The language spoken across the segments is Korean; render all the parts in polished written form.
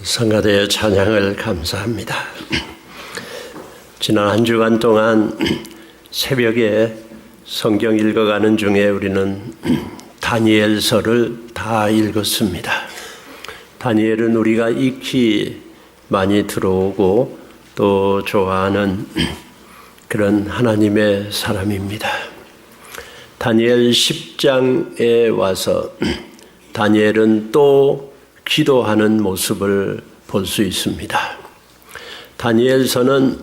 성가대의 찬양을 감사합니다. 지난 한 주간 동안 새벽에 성경 읽어가는 중에 우리는 다니엘서를 다 읽었습니다. 다니엘은 우리가 익히 많이 들어오고 또 좋아하는 그런 하나님의 사람입니다. 다니엘 10장에 와서 다니엘은 또 기도하는 모습을 볼 수 있습니다. 다니엘서는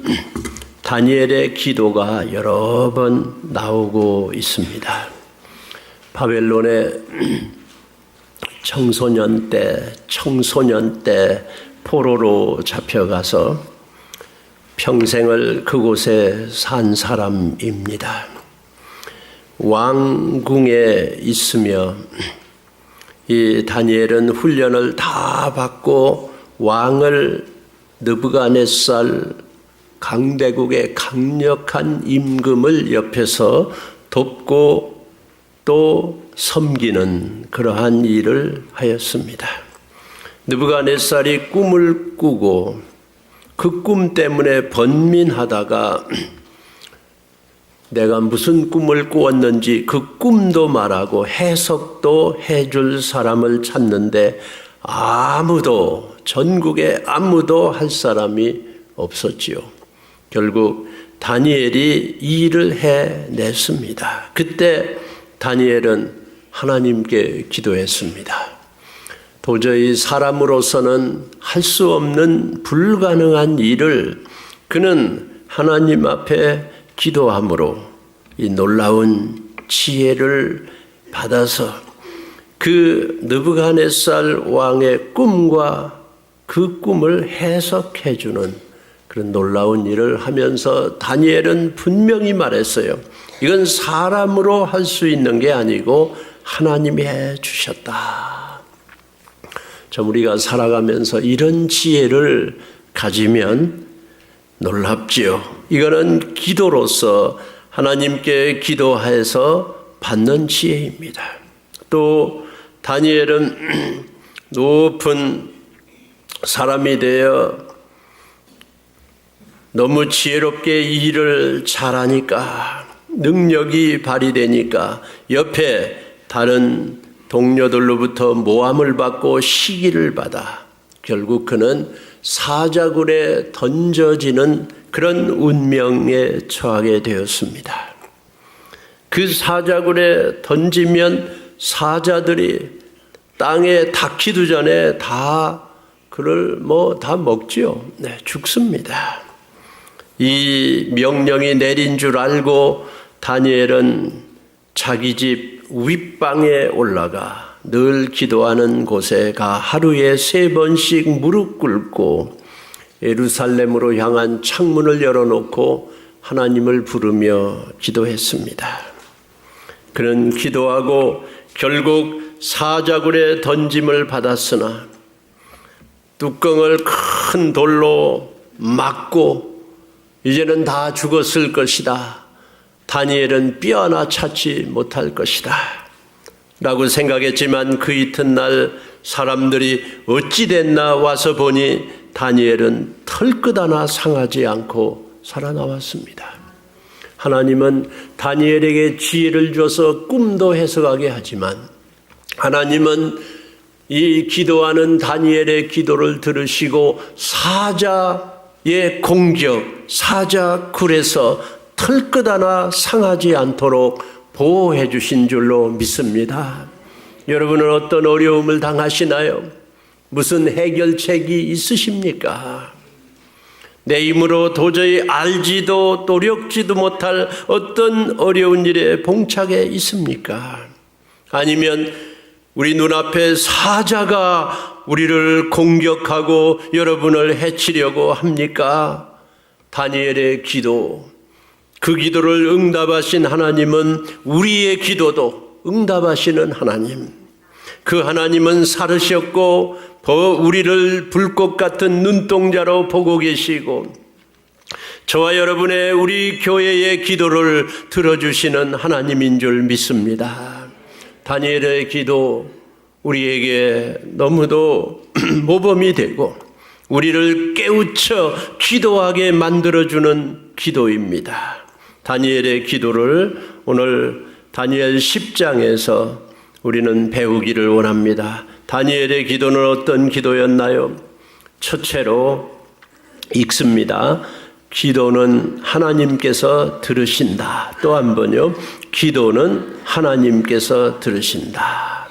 다니엘의 기도가 여러 번 나오고 있습니다. 바벨론의 청소년 때 포로로 잡혀가서 평생을 그곳에 산 사람입니다. 왕궁에 있으며 이 다니엘은 훈련을 다 받고 왕을 느부갓네살 강대국의 강력한 임금을 옆에서 돕고 또 섬기는 그러한 일을 하였습니다. 느부갓네살이 꿈을 꾸고 그 꿈 때문에 번민하다가 내가 무슨 꿈을 꾸었는지 그 꿈도 말하고 해석도 해줄 사람을 찾는데 전국에 아무도 할 사람이 없었지요. 결국 다니엘이 이 일을 해냈습니다. 그때 다니엘은 하나님께 기도했습니다. 도저히 사람으로서는 할 수 없는 불가능한 일을 그는 하나님 앞에 기도함으로 이 놀라운 지혜를 받아서 그 느부갓네살 왕의 꿈과 그 꿈을 해석해 주는 그런 놀라운 일을 하면서 다니엘은 분명히 말했어요. 이건 사람으로 할 수 있는 게 아니고 하나님이 해 주셨다. 참 우리가 살아가면서 이런 지혜를 가지면 놀랍지요. 이거는 기도로서 하나님께 기도해서 받는 지혜입니다. 또 다니엘은 높은 사람이 되어 너무 지혜롭게 일을 잘하니까 능력이 발휘되니까 옆에 다른 동료들로부터 모함을 받고 시기를 받아 결국 그는 사자굴에 던져지는 그런 운명에 처하게 되었습니다. 그 사자굴에 던지면 사자들이 땅에 닿기도 전에 다 그를 다 먹지요. 네, 죽습니다. 이 명령이 내린 줄 알고 다니엘은 자기 집 윗방에 올라가 늘 기도하는 곳에 가 하루에 3번씩 무릎 꿇고 예루살렘으로 향한 창문을 열어놓고 하나님을 부르며 기도했습니다. 그는 기도하고 결국 사자굴에 던짐을 받았으나 뚜껑을 큰 돌로 막고 이제는 다 죽었을 것이다. 다니엘은 뼈 하나 찾지 못할 것이다. 라고 생각했지만 그 이튿날 사람들이 어찌 됐나 와서 보니 다니엘은 털끝 하나 상하지 않고 살아나왔습니다. 하나님은 다니엘에게 지혜를 줘서 꿈도 해석하게 하지만 하나님은 이 기도하는 다니엘의 기도를 들으시고 사자의 공격, 사자굴에서 털끝 하나 상하지 않도록 보호해 주신 줄로 믿습니다. 여러분은 어떤 어려움을 당하시나요? 무슨 해결책이 있으십니까? 내 힘으로 도저히 알지도 노력지도 못할 어떤 어려운 일에 봉착해 있습니까? 아니면 우리 눈앞에 사자가 우리를 공격하고 여러분을 해치려고 합니까? 다니엘의 기도, 그 기도를 응답하신 하나님은 우리의 기도도 응답하시는 하나님. 그 하나님은 살으셨고 우리를 불꽃 같은 눈동자로 보고 계시고 저와 여러분의 우리 교회의 기도를 들어주시는 하나님인 줄 믿습니다. 다니엘의 기도 우리에게 너무도 모범이 되고 우리를 깨우쳐 기도하게 만들어주는 기도입니다. 다니엘의 기도를 오늘 다니엘 10장에서 우리는 배우기를 원합니다. 다니엘의 기도는 어떤 기도였나요? 첫째로 읽습니다. 기도는 하나님께서 들으신다. 또 한 번요. 기도는 하나님께서 들으신다.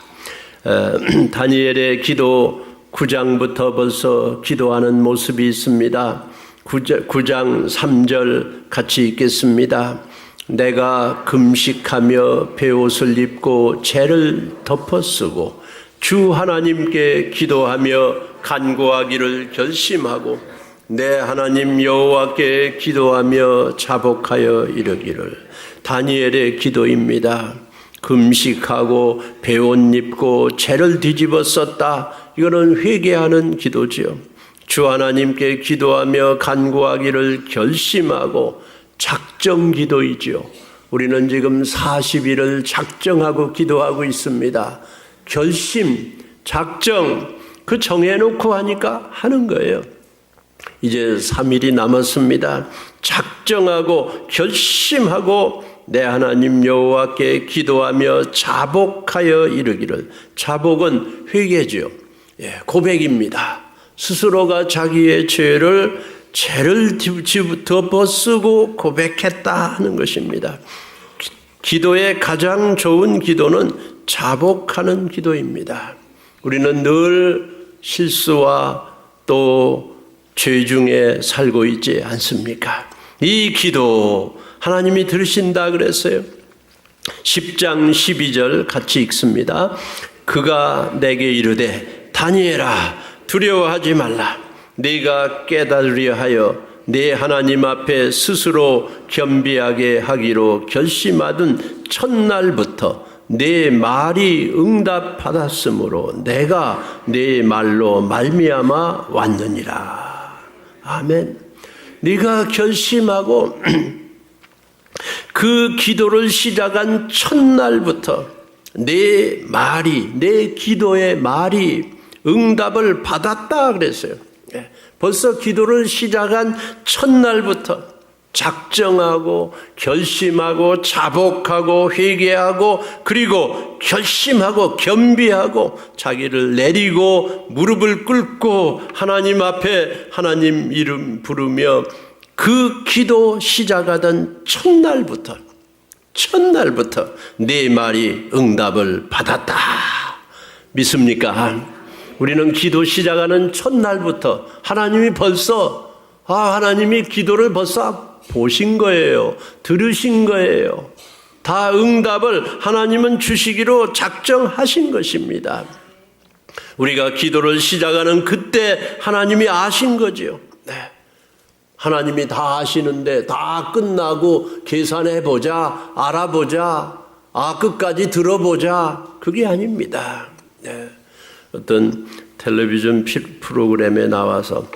다니엘의 기도 9장부터 벌써 기도하는 모습이 있습니다. 9장 3절 같이 읽겠습니다. 내가 금식하며 베옷을 입고 죄를 덮어쓰고 주 하나님께 기도하며 간구하기를 결심하고 내 하나님 여호와께 기도하며 자복하여 이르기를. 다니엘의 기도입니다. 금식하고 베옷 입고 죄를 뒤집어 썼다. 이거는 회개하는 기도지요. 주 하나님께 기도하며 간구하기를 결심하고 작정 기도이지요. 우리는 지금 40일을 작정하고 기도하고 있습니다. 결심, 작정, 그 정해놓고 하니까 하는 거예요. 이제 3일이 남았습니다. 작정하고 결심하고 내 하나님 여호와께 기도하며 자복하여 이르기를. 자복은 회개죠. 고백입니다. 스스로가 자기의 죄를 덮어쓰고 고백했다 하는 것입니다. 기도의 가장 좋은 기도는 자복하는 기도입니다. 우리는 늘 실수와 또 죄 중에 살고 있지 않습니까? 이 기도 하나님이 들으신다 그랬어요. 10장 12절 같이 읽습니다. 그가 내게 이르되 다니엘아 두려워하지 말라. 네가 깨달으려 하여 네 하나님 앞에 스스로 겸비하게 하기로 결심하던 첫날부터 네 말이 응답받았으므로 내가 네 말로 말미암아 왔느니라. 아멘. 네가 결심하고 그 기도를 시작한 첫날부터 내 기도의 말이 응답을 받았다 그랬어요. 벌써 기도를 시작한 첫날부터 작정하고 결심하고 자복하고 회개하고 그리고 결심하고 겸비하고 자기를 내리고 무릎을 꿇고 하나님 앞에 하나님 이름 부르며 그 기도 시작하던 첫날부터 네 말이 응답을 받았다. 믿습니까? 우리는 기도 시작하는 첫날부터 하나님이 벌써 하나님이 기도를 벌써 보신 거예요. 들으신 거예요. 다 응답을 하나님은 주시기로 작정하신 것입니다. 우리가 기도를 시작하는 그때 하나님이 아신 거지요. 네. 하나님이 다 아시는데 다 끝나고 계산해보자, 알아보자, 끝까지 들어보자, 그게 아닙니다. 네. 어떤 텔레비전 프로그램에 나와서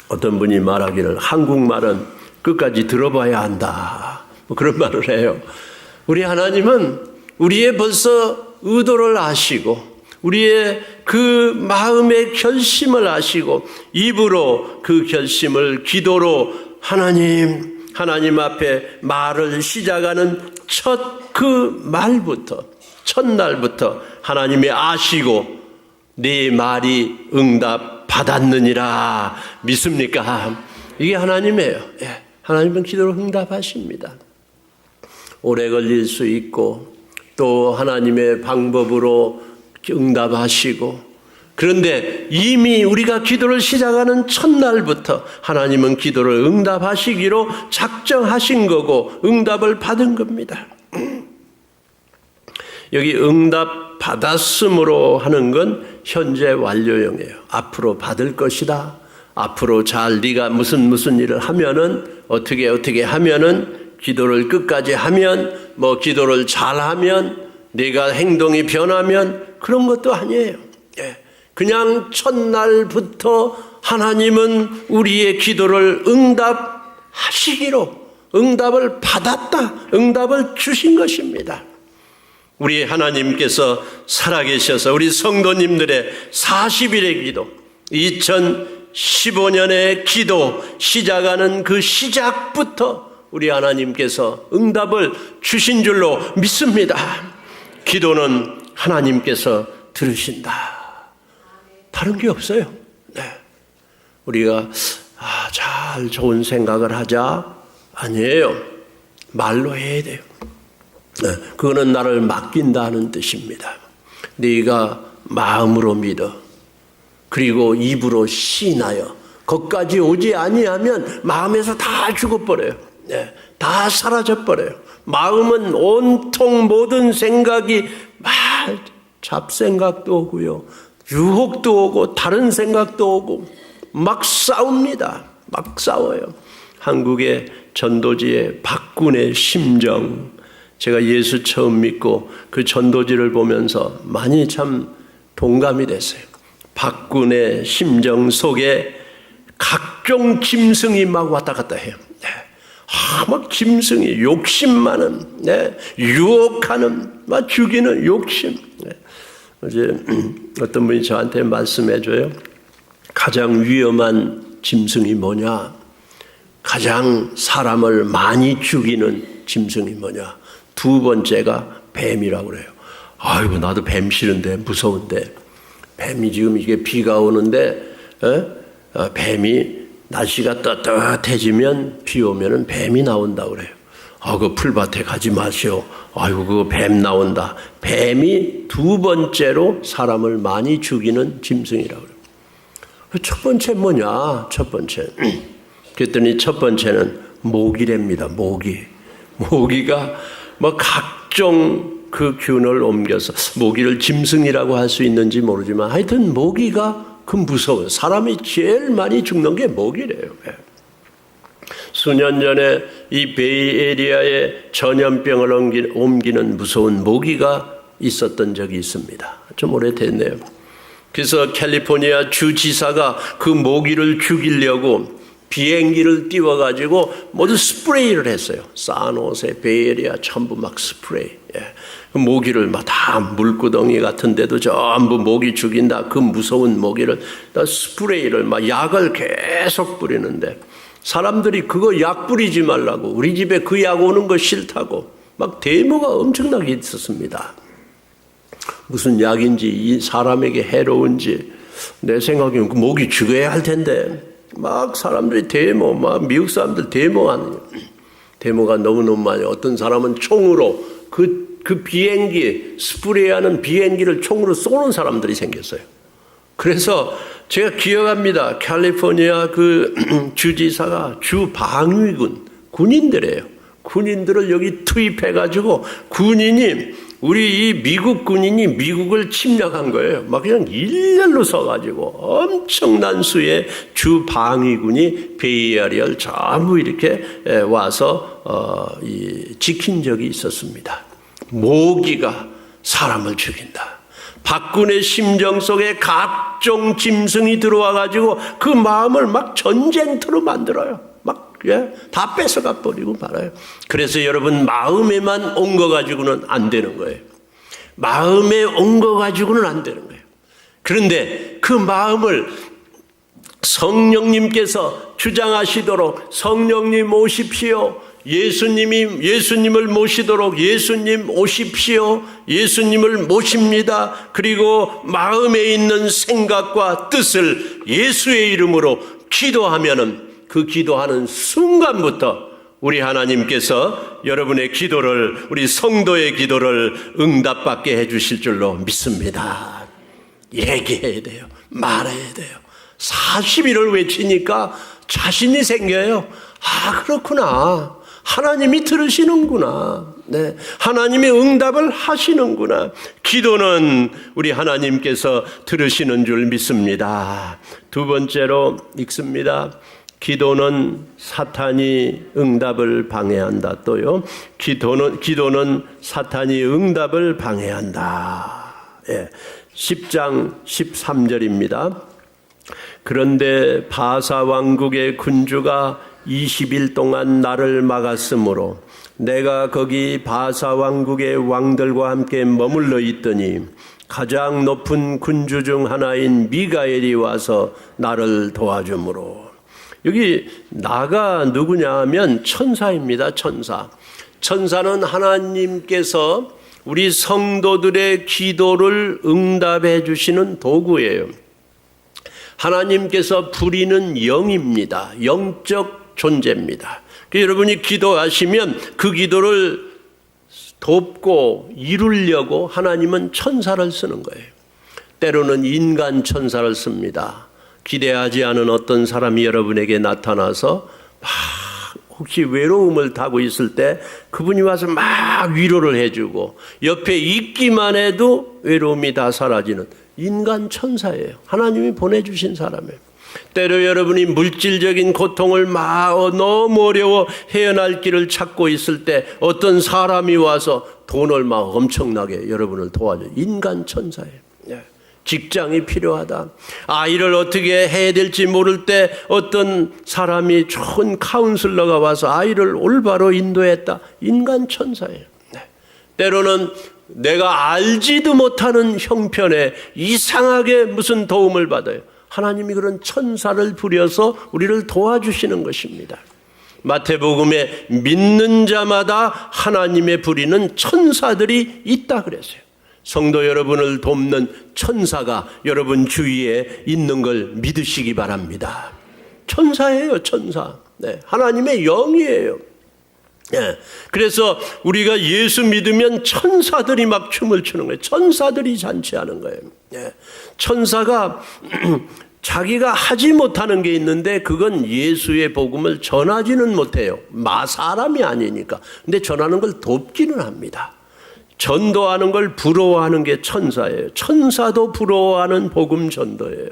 어떤 분이 말하기를 한국말은 끝까지 들어봐야 한다. 그런 말을 해요. 우리 하나님은 우리의 벌써 의도를 아시고 우리의 그 마음의 결심을 아시고 입으로 그 결심을 기도로 하나님 앞에 말을 시작하는 첫날부터 하나님이 아시고 네 말이 응답 받았느니라. 믿습니까? 이게 하나님이에요. 하나님은 기도를 응답하십니다. 오래 걸릴 수 있고 또 하나님의 방법으로 응답하시고 그런데 이미 우리가 기도를 시작하는 첫날부터 하나님은 기도를 응답하시기로 작정하신 거고 응답을 받은 겁니다. 여기 응답 받았음으로 하는 건 현재 완료형이에요. 앞으로 받을 것이다. 앞으로 잘 네가 무슨 일을 하면은 어떻게 하면은 기도를 끝까지 하면 기도를 잘하면 네가 행동이 변하면 그런 것도 아니에요. 그냥 첫날부터 하나님은 우리의 기도를 응답하시기로 응답을 받았다. 응답을 주신 것입니다. 우리 하나님께서 살아계셔서 우리 성도님들의 40일의 기도 2020 15년의 기도 시작하는 그 시작부터 우리 하나님께서 응답을 주신 줄로 믿습니다. 기도는 하나님께서 들으신다. 다른 게 없어요. 네. 우리가 잘 좋은 생각을 하자 아니에요. 말로 해야 돼요. 네. 그거는 나를 맡긴다는 뜻입니다. 네가 마음으로 믿어 그리고 입으로 시인하여 거기까지 오지 아니하면 마음에서 다 죽어버려요. 네. 다 사라져버려요. 마음은 온통 모든 생각이 막 잡생각도 오고요, 유혹도 오고 다른 생각도 오고 막 싸웁니다. 막 싸워요. 한국의 전도지의 박군의 심정, 제가 예수 처음 믿고 그 전도지를 보면서 많이 참 동감이 됐어요. 박군의 심정 속에 각종 짐승이 막 왔다 갔다 해요. 네. 막 짐승이 욕심 많은, 네. 유혹하는, 막 죽이는 욕심. 네. 어제 어떤 분이 저한테 말씀해줘요. 가장 위험한 짐승이 뭐냐? 가장 사람을 많이 죽이는 짐승이 뭐냐? 두 번째가 뱀이라고 그래요. 아이고, 나도 뱀 싫은데, 무서운데. 뱀이 지금 이게 비가 오는데, 뱀이 날씨가 따뜻해지면 비 오면은 뱀이 나온다고 그래요. 그 풀밭에 가지 마시오. 아이고, 그거 뱀 나온다. 뱀이 두 번째로 사람을 많이 죽이는 짐승이라고 그래요. 첫 번째 뭐냐? 첫 번째. 그랬더니 첫 번째는 모기랍니다. 모기가 뭐 각종 그 균을 옮겨서, 모기를 짐승이라고 할 수 있는지 모르지만 하여튼 모기가 그 무서워요. 사람이 제일 많이 죽는 게 모기래요. 수년 전에 이 베이에리아에 전염병을 옮기는 무서운 모기가 있었던 적이 있습니다. 좀 오래됐네요. 그래서 캘리포니아 주지사가 그 모기를 죽이려고 비행기를 띄워가지고 모두 스프레이를 했어요. 산호세, 베이에리아 전부 막 스프레이. 그 모기를 막 다 물구덩이 같은 데도 전부 모기 죽인다. 그 무서운 모기를 다 스프레이를 막 약을 계속 뿌리는데, 사람들이 그거 약 뿌리지 말라고, 우리 집에 그 약 오는 거 싫다고 막 데모가 엄청나게 있었습니다. 무슨 약인지, 이 사람에게 해로운지, 내 생각에는 그 모기 죽여야 할 텐데 막 사람들이 데모, 막 미국 사람들 데모하는, 데모가 너무너무 많이. 어떤 사람은 총으로 그 비행기, 스프레이하는 비행기를 총으로 쏘는 사람들이 생겼어요. 그래서 제가 기억합니다. 캘리포니아 그 주지사가 주 방위군, 군인들이에요. 군인들을 여기 투입해가지고 우리 이 미국 군인이 미국을 침략한 거예요. 막 그냥 일렬로 서가지고 엄청난 수의 주 방위군이 베이에리아를 전부 이렇게 와서 지킨 적이 있었습니다. 모기가 사람을 죽인다. 박군의 심정 속에 각종 짐승이 들어와가지고 그 마음을 막 전쟁터로 만들어요. 다 뺏어가 버리고 말아요. 그래서 여러분, 마음에만 온 거 가지고는 안 되는 거예요. 마음에 온 거 가지고는 안 되는 거예요. 그런데 그 마음을 성령님께서 주장하시도록, 성령님 오십시오, 예수님을 모시도록, 예수님 오십시오, 예수님을 모십니다. 그리고 마음에 있는 생각과 뜻을 예수의 이름으로 기도하면은 그 기도하는 순간부터 우리 하나님께서 여러분의 기도를, 우리 성도의 기도를 응답받게 해주실 줄로 믿습니다. 얘기해야 돼요. 말해야 돼요. 40일을 외치니까 자신이 생겨요. 그렇구나. 하나님이 들으시는구나. 네, 하나님이 응답을 하시는구나. 기도는 우리 하나님께서 들으시는 줄 믿습니다. 두 번째로 읽습니다. 기도는 사탄이 응답을 방해한다. 또요, 기도는 사탄이 응답을 방해한다. 10장 13절입니다. 그런데 바사 왕국의 군주가 20일 동안 나를 막았으므로 내가 거기 바사 왕국의 왕들과 함께 머물러 있더니 가장 높은 군주 중 하나인 미가엘이 와서 나를 도와주므로. 여기 나가 누구냐 하면 천사입니다. 천사. 천사는 하나님께서 우리 성도들의 기도를 응답해 주시는 도구예요. 하나님께서 부리는 영입니다. 영적 존재입니다. 여러분이 기도하시면 그 기도를 돕고 이루려고 하나님은 천사를 쓰는 거예요. 때로는 인간 천사를 씁니다. 기대하지 않은 어떤 사람이 여러분에게 나타나서 막 혹시 외로움을 타고 있을 때 그분이 와서 막 위로를 해주고 옆에 있기만 해도 외로움이 다 사라지는 인간 천사예요. 하나님이 보내주신 사람이에요. 때로 여러분이 물질적인 고통을 막 너무 어려워 헤어날 길을 찾고 있을 때 어떤 사람이 와서 돈을 막 엄청나게 여러분을 도와줘요. 인간 천사예요. 직장이 필요하다. 아이를 어떻게 해야 될지 모를 때 어떤 사람이 좋은 카운슬러가 와서 아이를 올바로 인도했다. 인간 천사예요. 때로는 내가 알지도 못하는 형편에 이상하게 무슨 도움을 받아요. 하나님이 그런 천사를 부려서 우리를 도와주시는 것입니다. 마태복음에 믿는 자마다 하나님의 부리는 천사들이 있다 그랬어요. 성도 여러분을 돕는 천사가 여러분 주위에 있는 걸 믿으시기 바랍니다. 천사예요, 천사. 네, 하나님의 영이에요. 네, 그래서 우리가 예수 믿으면 천사들이 막 춤을 추는 거예요. 천사들이 잔치하는 거예요. 네, 천사가 자기가 하지 못하는 게 있는데 그건 예수의 복음을 전하지는 못해요. 사람이 아니니까. 근데 전하는 걸 돕기는 합니다. 전도하는 걸 부러워하는 게 천사예요. 천사도 부러워하는 복음 전도예요.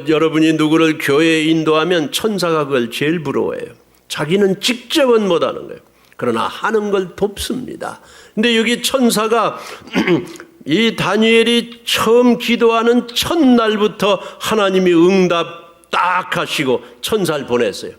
여러분이 누구를 교회에 인도하면 천사가 그걸 제일 부러워해요. 자기는 직접은 못하는 거예요. 그러나 하는 걸 돕습니다. 근데 여기 천사가 이 다니엘이 처음 기도하는 첫날부터 하나님이 응답 딱 하시고 천사를 보냈어요.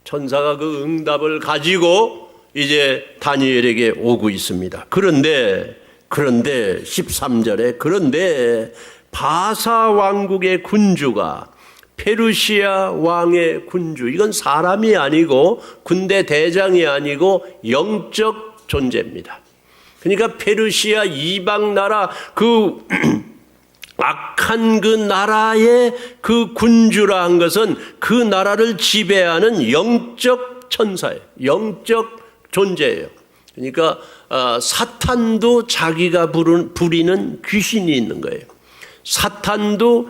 천사가 그 응답을 가지고 이제 다니엘에게 오고 있습니다. 그런데 13절에 그런데 바사 왕국의 군주가 페르시아 왕의 군주, 이건 사람이 아니고 군대 대장이 아니고 영적 존재입니다. 그러니까 페르시아 이방 나라 그 악한 그 나라의 그 군주라 한 것은 그 나라를 지배하는 영적 천사예요. 영적 존재예요. 그러니까 사탄도 자기가 부리는 귀신이 있는 거예요. 사탄도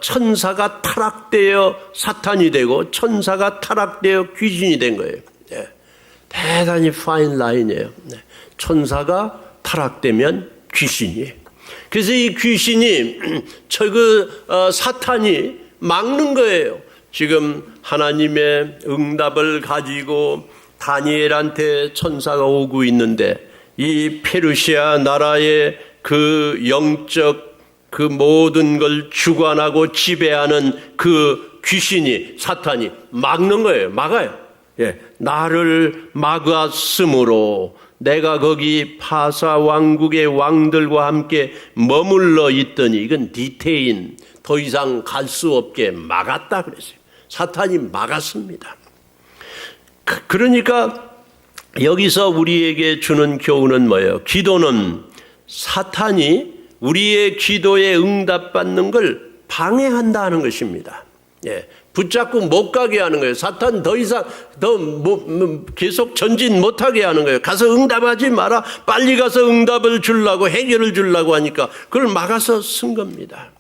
천사가 타락되어 사탄이 되고 천사가 타락되어 귀신이 된 거예요. 네. 대단히 파인 라인이에요. 네. 천사가 타락되면 귀신이에요. 그래서 이 귀신이 사탄이 막는 거예요. 지금 하나님의 응답을 가지고 다니엘한테 천사가 오고 있는데 이 페르시아 나라의 그 영적 그 모든 걸 주관하고 지배하는 그 귀신이 사탄이 막는 거예요. 막아요. 예, 나를 막았으므로 내가 거기 바사 왕국의 왕들과 함께 머물러 있더니 이건 디테인 더 이상 갈 수 없게 막았다 그랬어요. 사탄이 막았습니다. 그러니까 여기서 우리에게 주는 교훈은 뭐예요? 기도는 사탄이 우리의 기도에 응답받는 걸 방해한다는 것입니다. 예, 붙잡고 못 가게 하는 거예요. 사탄 더 이상 계속 전진 못하게 하는 거예요. 가서 응답하지 마라. 빨리 가서 응답을 주려고 해결을 주려고 하니까 그걸 막아서 쓴 겁니다.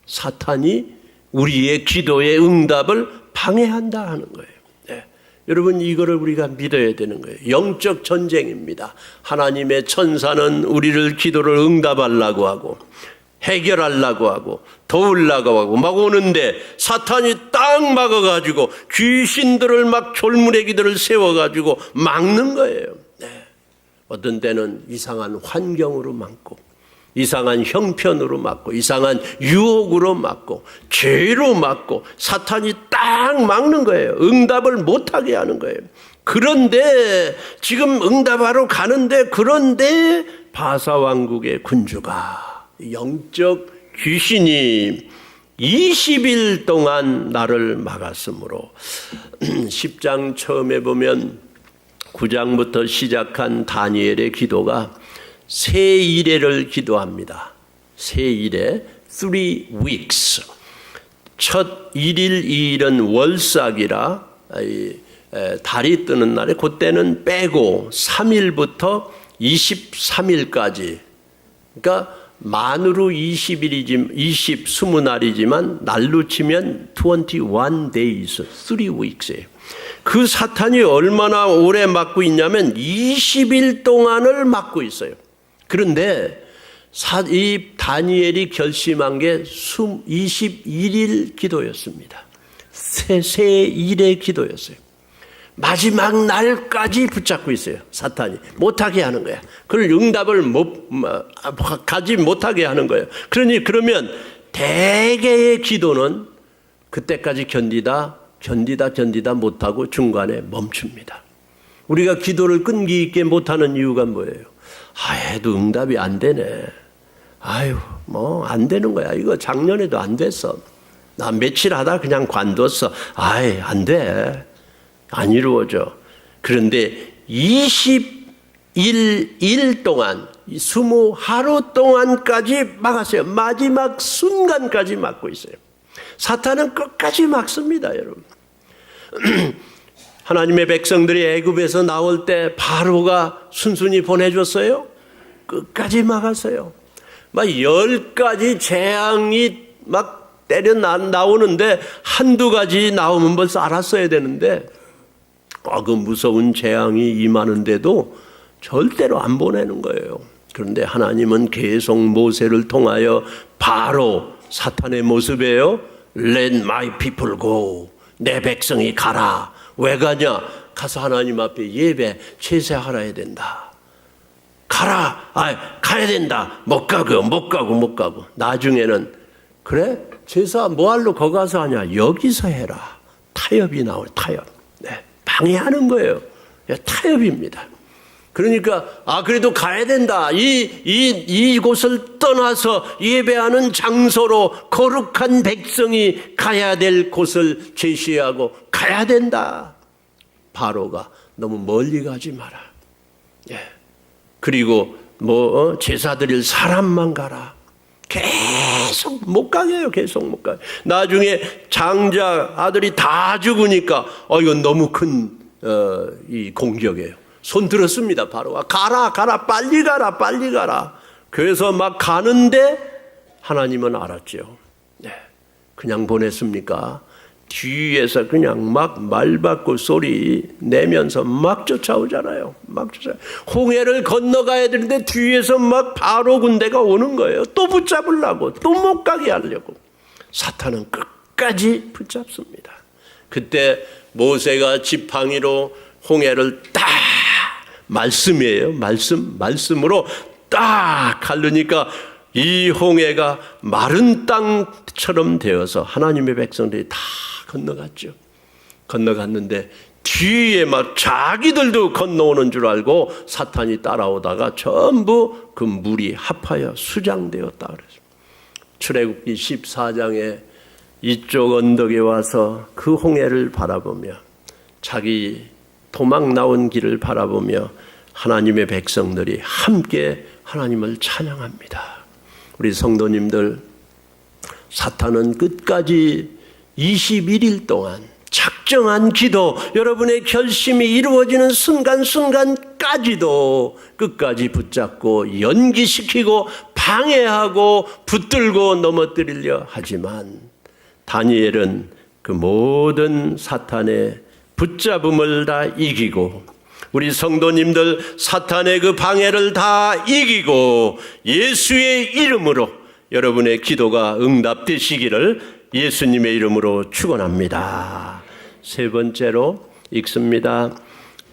사탄이 우리의 기도의 응답을 방해한다 하는 거예요. 여러분 이거를 우리가 믿어야 되는 거예요. 영적 전쟁입니다. 하나님의 천사는 우리를 기도를 응답하려고 하고 해결하려고 하고 도우려고 하고 막 오는데 사탄이 딱 막아가지고 귀신들을 막 졸무레기들을 세워가지고 막는 거예요. 네. 어떤 때는 이상한 환경으로 막고 이상한 형편으로 막고 이상한 유혹으로 막고 죄로 막고 사탄이 딱 막는 거예요. 응답을 못하게 하는 거예요. 그런데 지금 응답하러 가는데 그런데 바사 왕국의 군주가 영적 귀신이 20일 동안 나를 막았으므로 10장 처음에 보면 9장부터 시작한 다니엘의 기도가 세 이레를 기도합니다. 세 이레, 3 weeks. 첫 1일, 2일은 월삭이라 달이 뜨는 날에 그때는 빼고 3일부터 23일까지, 그러니까 만으로 20날이지만 날로 치면 21 days, 3 weeks예요. 그 사탄이 얼마나 오래 막고 있냐면 20일 동안을 막고 있어요. 그런데 이 다니엘이 결심한 게 21일 기도였습니다. 세 일의 기도였어요. 마지막 날까지 붙잡고 있어요. 사탄이 못하게 하는 거야. 그걸 응답을 가지 못하게 하는 거예요. 그러면 대개의 기도는 그때까지 견디다 못하고 중간에 멈춥니다. 우리가 기도를 끈기 있게 못하는 이유가 뭐예요? 해도 응답이 안 되네. 안 되는 거야. 이거 작년에도 안 됐어. 나 며칠 하다 그냥 관뒀어. 안 돼. 안 이루어져. 그런데 21일 동안, 20하루 동안까지 막았어요. 마지막 순간까지 막고 있어요. 사탄은 끝까지 막습니다, 여러분. 하나님의 백성들이 애굽에서 나올 때 바로가 순순히 보내줬어요? 끝까지 막았어요. 막 10가지 재앙이 막 때려 나오는데 한두 가지 나오면 벌써 알았어야 되는데 그 무서운 재앙이 임하는데도 절대로 안 보내는 거예요. 그런데 하나님은 계속 모세를 통하여 바로 사탄의 모습이에요. Let my people go. 내 백성이 가라. 왜 가냐? 가서 하나님 앞에 예배, 제사하라 해야 된다. 가라. 가야 된다. 못 가고. 나중에는 그래? 제사 뭐할로 거기 가서 하냐? 여기서 해라. 타협이 나올 타협. 네. 방해하는 거예요. 타협입니다. 그러니까 그래도 가야 된다. 이곳을 떠나서 예배하는 장소로 거룩한 백성이 가야 될 곳을 제시하고 가야 된다. 바로가 너무 멀리 가지 마라. 그리고 제사 드릴 사람만 가라. 계속 못 가게 해요. 계속 못 가게. 나중에 장자 아들이 다 죽으니까 이건 너무 큰 이 공격이에요. 손 들었습니다. 바로가 가라 빨리 가라. 그래서 막 가는데 하나님은 알았죠. 그냥 보냈습니까? 뒤에서 그냥 막 말받고 소리 내면서 막 쫓아오잖아요. 홍해를 건너가야 되는데 뒤에서 막 바로 군대가 오는 거예요. 또 붙잡으려고, 또 못 가게 하려고. 사탄은 끝까지 붙잡습니다. 그때 모세가 지팡이로 홍해를 딱, 말씀이에요. 말씀으로 딱 가르니까 이 홍해가 마른 땅처럼 되어서 하나님의 백성들이 다 건너갔죠. 건너갔는데 뒤에 막 자기들도 건너오는 줄 알고 사탄이 따라오다가 전부 그 물이 합하여 수장되었다 그랬습니다. 출애굽기 14장에 이쪽 언덕에 와서 그 홍해를 바라보며 자기 도망 나온 길을 바라보며 하나님의 백성들이 함께 하나님을 찬양합니다. 우리 성도님들, 사탄은 끝까지 21일 동안 작정한 기도, 여러분의 결심이 이루어지는 순간순간까지도 끝까지 붙잡고 연기시키고 방해하고 붙들고 넘어뜨리려 하지만 다니엘은 그 모든 사탄의 붙잡음을 다 이기고 우리 성도님들 사탄의 그 방해를 다 이기고 예수의 이름으로 여러분의 기도가 응답되시기를 예수님의 이름으로 축원합니다. 세 번째로 읽습니다.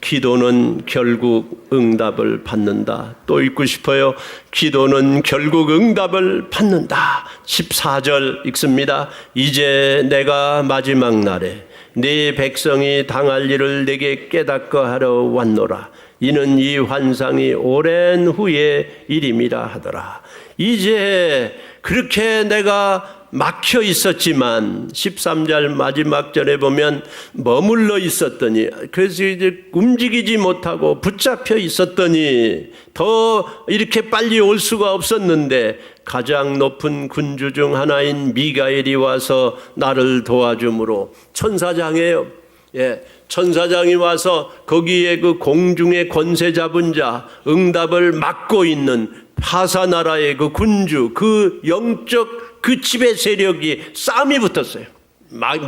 기도는 결국 응답을 받는다. 또 읽고 싶어요. 기도는 결국 응답을 받는다. 14절 읽습니다. 이제 내가 마지막 날에 네 백성이 당할 일을 내게 깨닫게 하러 왔노라. 이는 이 환상이 오랜 후의 일임이라 하더라. 이제 그렇게 내가 막혀 있었지만 13절 마지막 절에 보면 머물러 있었더니, 그래서 이제 움직이지 못하고 붙잡혀 있었더니 더 이렇게 빨리 올 수가 없었는데 가장 높은 군주 중 하나인 미가엘이 와서 나를 도와줌으로, 천사장이에요. 예, 천사장이 와서 거기에 그 공중의 권세 잡은 자, 응답을 막고 있는 파사 나라의 그 군주, 그 영적 그 집의 세력이 싸움이 붙었어요.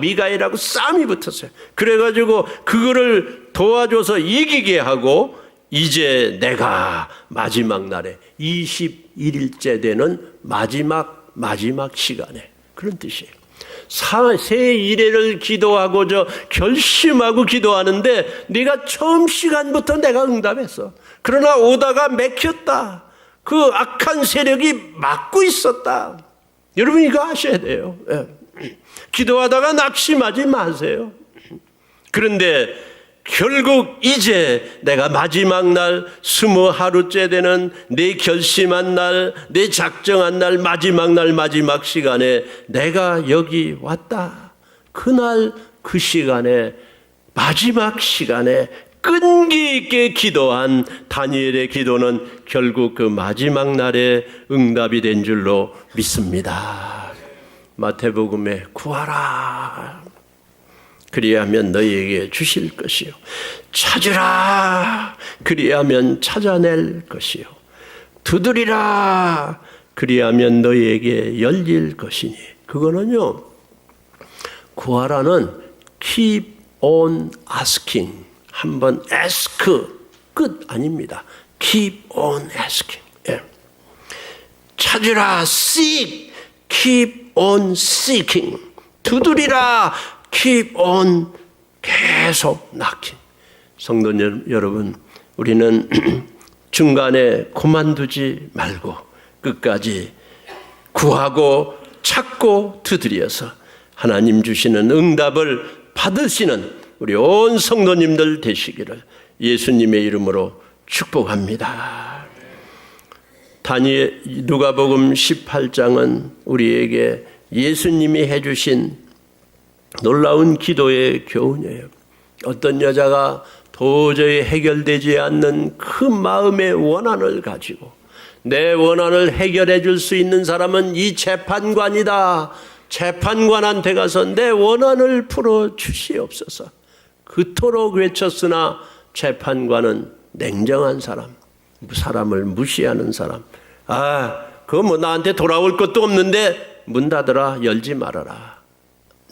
미가엘하고 싸움이 붙었어요. 그래가지고 그거를 도와줘서 이기게 하고, 이제 내가 마지막 날에 21일째 되는 마지막 시간에, 그런 뜻이에요. 새 이래를 기도하고 결심하고 기도하는데 네가 처음 시간부터 내가 응답했어. 그러나 오다가 맥혔다. 그 악한 세력이 막고 있었다. 여러분 이거 아셔야 돼요. 기도하다가 낙심하지 마세요. 그런데 결국 이제 내가 마지막 날 20하루째 되는 내 결심한 날, 내 작정한 날, 마지막 시간에 내가 여기 왔다. 그날 그 시간에, 마지막 시간에 끈기 있게 기도한 다니엘의 기도는 결국 그 마지막 날에 응답이 된 줄로 믿습니다. 마태복음에 구하라. 그리하면 너희에게 주실 것이요. 찾으라. 그리하면 찾아낼 것이요. 두드리라. 그리하면 너희에게 열릴 것이니. 그거는요, 구하라는 keep on asking. 한번 ask 끝 아닙니다. keep on asking. 예. 찾으라. seek. keep on seeking. 두드리라. keep on, 계속 knocking. 성도 여러분, 우리는 중간에 그만두지 말고 끝까지 구하고 찾고 두드려서 하나님 주시는 응답을 받으시는 우리 온 성도님들 되시기를 예수님의 이름으로 축복합니다. 누가복음 18장은 우리에게 예수님이 해주신 놀라운 기도의 교훈이에요. 어떤 여자가 도저히 해결되지 않는 그 마음의 원한을 가지고, 내 원한을 해결해 줄 수 있는 사람은 이 재판관이다. 재판관한테 가서 내 원한을 풀어 주시옵소서. 그토록 외쳤으나 재판관은 냉정한 사람, 사람을 무시하는 사람. 그거 뭐 나한테 돌아올 것도 없는데 문 닫으라, 열지 말아라.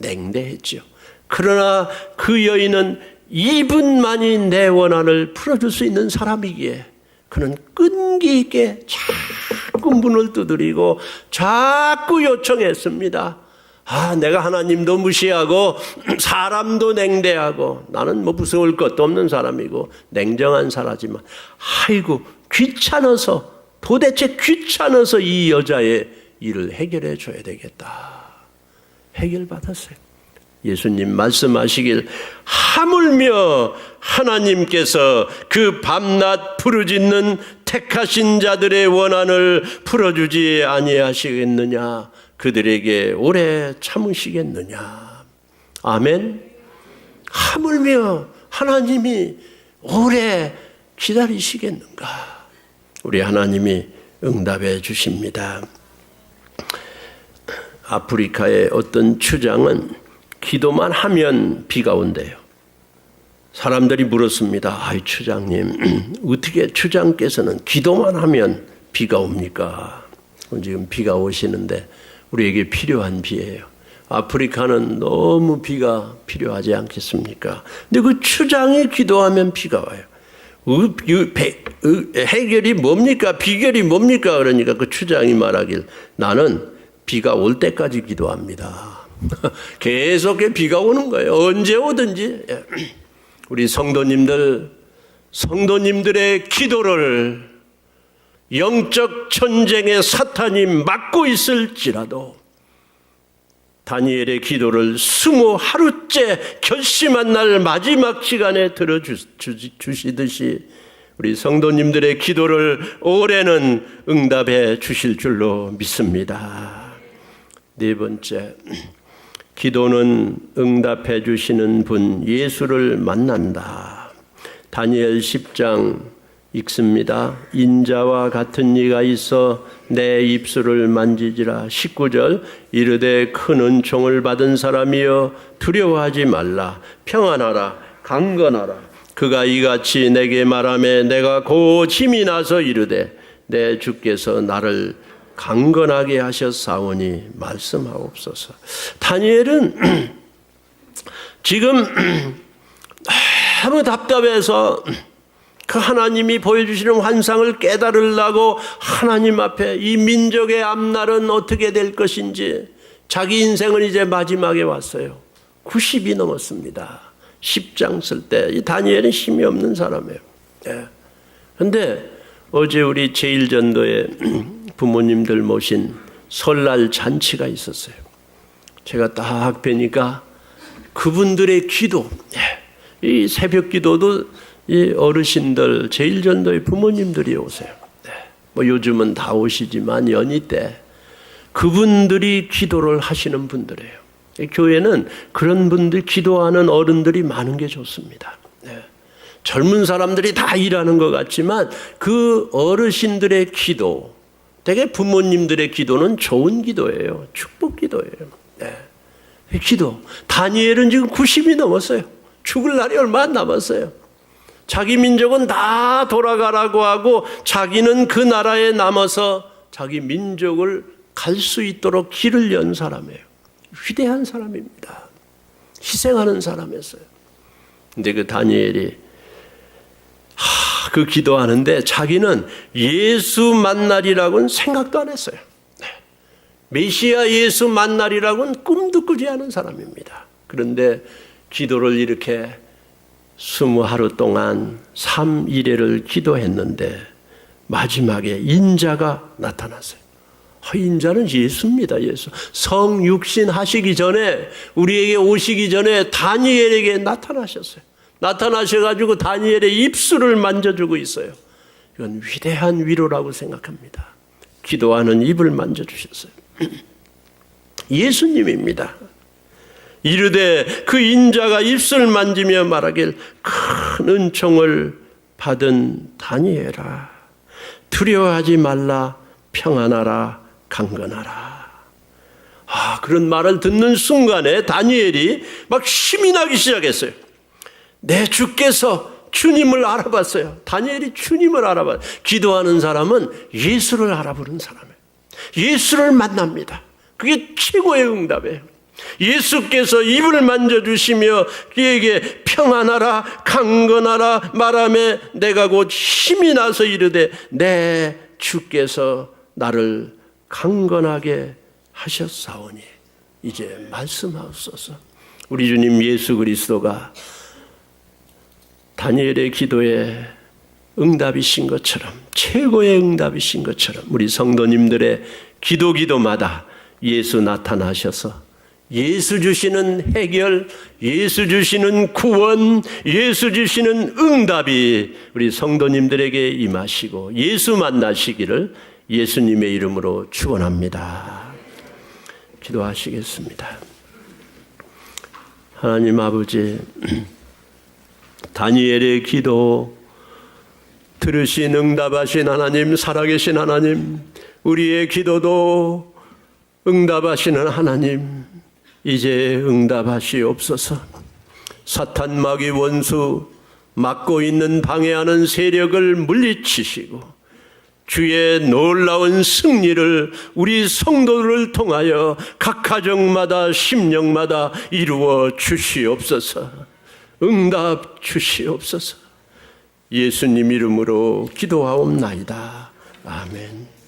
냉대했죠. 그러나 그 여인은 이분만이 내 원한을 풀어줄 수 있는 사람이기에 그는 끈기 있게 자꾸 문을 두드리고 자꾸 요청했습니다. 내가 하나님도 무시하고 사람도 냉대하고 나는 뭐 무서울 것도 없는 사람이고 냉정한 사람이지만 아이고 귀찮아서, 도대체 귀찮아서 이 여자의 일을 해결해 줘야 되겠다. 해결받았어요. 예수님 말씀하시길 하물며 하나님께서 그 밤낮 부르짖는 택하신 자들의 원한을 풀어주지 아니하시겠느냐, 그들에게 오래 참으시겠느냐. 아멘. 하물며 하나님이 오래 기다리시겠는가. 우리 하나님이 응답해 주십니다. 아프리카의 어떤 추장은 기도만 하면 비가 온대요. 사람들이 물었습니다. 추장님, 어떻게 추장께서는 기도만 하면 비가 옵니까? 지금 비가 오시는데 우리에게 필요한 비예요. 아프리카는 너무 비가 필요하지 않겠습니까? 근데 그 추장이 기도하면 비가 와요. 해결이 뭡니까? 비결이 뭡니까? 그러니까 그 추장이 말하길, 나는 비가 올 때까지 기도합니다. 계속 비가 오는 거예요. 언제 오든지. 우리 성도님들의 기도를 영적 전쟁의 사탄이 막고 있을지라도 다니엘의 기도를 20하루째 결심한 날 마지막 시간에 들어주시듯이 우리 성도님들의 기도를 올해는 응답해 주실 줄로 믿습니다. 네 번째, 기도는 응답해 주시는 분 예수를 만난다. 다니엘 10장 읽습니다. 인자와 같은 이가 있어 내 입술을 만지지라. 19절, 이르되 큰 은총을 받은 사람이여 두려워하지 말라. 평안하라. 강건하라. 그가 이같이 내게 말하매 내가 곧 힘이 나서 이르되 내 주께서 나를 강건하게 하셨사오니 말씀하옵소서. 다니엘은 지금 너무 답답해서 그 하나님이 보여주시는 환상을 깨달으려고 하나님 앞에 이 민족의 앞날은 어떻게 될 것인지 자기 인생은 이제 마지막에 왔어요. 90이 넘었습니다. 10장 쓸 때 이 다니엘은 힘이 없는 사람이에요. 그런데 어제 우리 제1전도에 부모님들 모신 설날 잔치가 있었어요. 제가 딱 뵈니까 그분들의 기도, 이 새벽 기도도 이 어르신들, 제1전도의 부모님들이 오세요. 뭐 요즘은 다 오시지만 연희 때 그분들이 기도를 하시는 분들이에요. 교회는 그런 분들, 기도하는 어른들이 많은 게 좋습니다. 젊은 사람들이 다 일하는 것 같지만 그 어르신들의 기도, 되게 부모님들의 기도는 좋은 기도예요. 축복 기도예요. 기도. 다니엘은 지금 90이 넘었어요. 죽을 날이 얼마 안 남았어요. 자기 민족은 다 돌아가라고 하고 자기는 그 나라에 남아서 자기 민족을 갈 수 있도록 길을 연 사람이에요. 위대한 사람입니다. 희생하는 사람이었어요. 근데 그 다니엘이 그 기도하는데 자기는 예수 만날이라고는 생각도 안 했어요. 메시아 예수 만날이라고는 꿈도 꾸지 않은 사람입니다. 그런데 기도를 이렇게 20하루 동안 3일회를 기도했는데 마지막에 인자가 나타났어요. 인자는 예수입니다. 예수. 성육신 하시기 전에, 우리에게 오시기 전에 다니엘에게 나타나셨어요. 나타나셔가지고 다니엘의 입술을 만져주고 있어요. 이건 위대한 위로라고 생각합니다. 기도하는 입을 만져주셨어요. 예수님입니다. 이르되 그 인자가 입술을 만지며 말하길 큰 은총을 받은 다니엘아, 두려워하지 말라. 평안하라. 강건하라. 그런 말을 듣는 순간에 다니엘이 막 힘이 나기 시작했어요. 내 주께서 주님을 알아봤어요. 다니엘이 주님을 알아봤어요. 기도하는 사람은 예수를 알아보는 사람이에요. 예수를 만납니다. 그게 최고의 응답이에요. 예수께서 입을 만져주시며 그에게 평안하라 강건하라 말하며 내가 곧 힘이 나서 이르되 내 주께서 나를 강건하게 하셨사오니 이제 말씀하옵소서. 우리 주님 예수 그리스도가 다니엘의 기도에 응답이신 것처럼, 최고의 응답이신 것처럼 우리 성도님들의 기도마다 예수 나타나셔서 예수 주시는 해결, 예수 주시는 구원, 예수 주시는 응답이 우리 성도님들에게 임하시고 예수 만나시기를 예수님의 이름으로 축원합니다. 기도하시겠습니다. 하나님 아버지, 다니엘의 기도 들으신 응답하신 하나님, 살아계신 하나님, 우리의 기도도 응답하시는 하나님, 이제 응답하시옵소서. 사탄 마귀 원수 막고 있는 방해하는 세력을 물리치시고 주의 놀라운 승리를 우리 성도를 통하여 각 가정마다 심령마다 이루어 주시옵소서. 응답 주시옵소서. 예수님 이름으로 기도하옵나이다. 아멘.